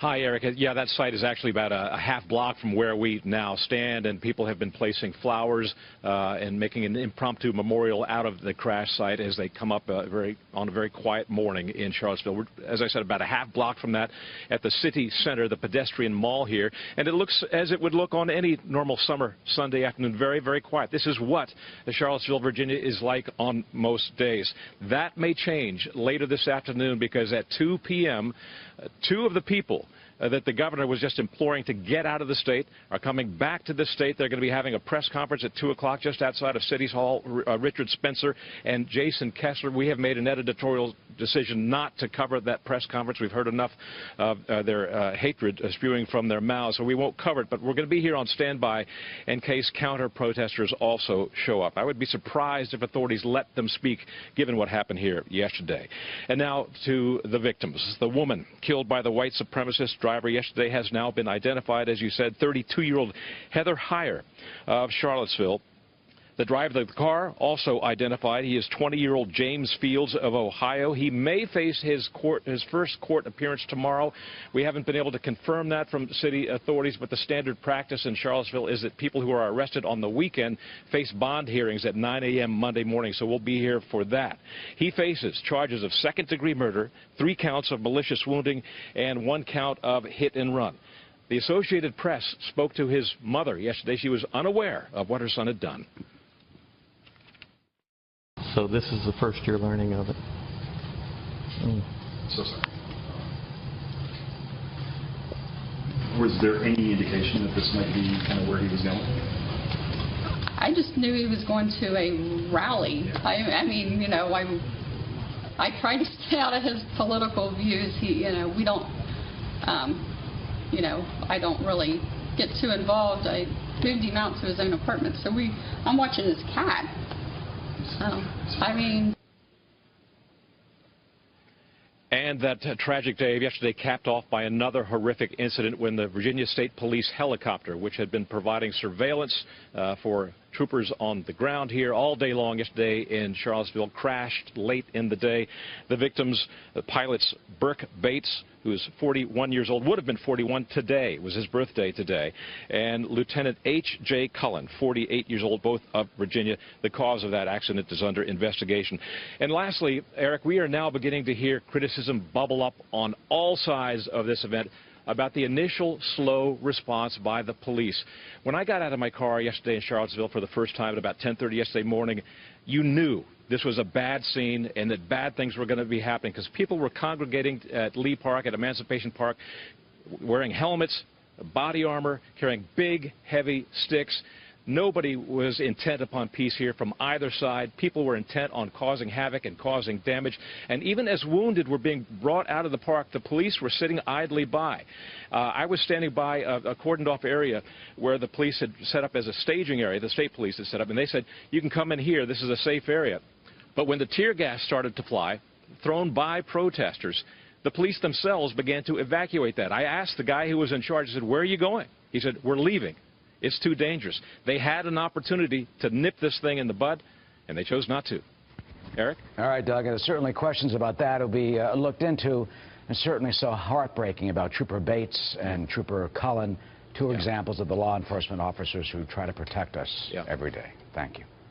Hi, Eric. Yeah, that site is actually about a half block from where we now stand, and people have been placing flowers and making an impromptu memorial out of the crash site as they come up on a very quiet morning in Charlottesville. We're, as I said, about a half block from that at the city center, the pedestrian mall here, and it looks as it would look on any normal summer Sunday afternoon, very, very quiet. This is what Charlottesville, Virginia is like on most days. That may change later this afternoon because at 2 p.m., two of the people that the governor was just imploring to get out of the state are coming back to the state. They're going to be having a press conference at 2 o'clock just outside of City Hall. Richard Spencer and Jason Kessler, we have made an editorial decision not to cover that press conference. We've heard enough of their hatred spewing from their mouths, so we won't cover it. But we're going to be here on standby in case counter-protesters also show up. I would be surprised if authorities let them speak, given what happened here yesterday. And now to the victims. The woman killed by the white supremacist driver yesterday has now been identified, as you said, 32-year-old Heather Heyer of Charlottesville. The driver of the car also identified. He is 20-year-old James Fields of Ohio. He may face his first court appearance tomorrow. We haven't been able to confirm that from city authorities, but the standard practice in Charlottesville is that people who are arrested on the weekend face bond hearings at 9 a.m. Monday morning, so we'll be here for that. He faces charges of second-degree murder, 3 counts of malicious wounding, and 1 count of hit and run. The Associated Press spoke to his mother yesterday. She was unaware of what her son had done. So this is the first you're learning of it. So sorry. Was there any indication that this might be kind of where he was going? I just knew he was going to a rally. I mean, you know, I tried to stay out of his political views. We don't, I don't really get too involved. I moved him out to his own apartment, so I'm watching his cat. I mean... And that tragic day of yesterday capped off by another horrific incident when the Virginia State Police helicopter, which had been providing surveillance for troopers on the ground here all day long yesterday in Charlottesville, crashed late in the day. The victims, the pilots Burke Bates, who is 41 years old, would have been 41 today, it was his birthday today, and Lieutenant H.J. Cullen, 48 years old, both of Virginia. The cause of that accident is under investigation. And lastly, Eric, we are now beginning to hear criticism bubble up on all sides of this event about the initial slow response by the police. When I got out of my car yesterday in Charlottesville for the first time at about 10:30 yesterday morning, you knew this was a bad scene and that bad things were going to be happening because people were congregating at Lee Park, at Emancipation Park, wearing helmets, body armor, carrying big, heavy sticks. Nobody was intent upon peace here from either side. People were intent on causing havoc and causing damage. And even as wounded were being brought out of the park, the police were sitting idly by. I was standing by a cordoned-off area where the police had set up as a staging area, the state police had set up, and they said, you can come in here, this is a safe area. But when the tear gas started to fly, thrown by protesters, the police themselves began to evacuate that. I asked the guy who was in charge, I said, where are you going? He said, we're leaving. It's too dangerous. They had an opportunity to nip this thing in the bud, and they chose not to. Eric? All right, Doug. There's certainly questions about that will be looked into, and certainly so heartbreaking about Trooper Bates and Trooper Cullen, two examples of the law enforcement officers who try to protect us every day. Thank you.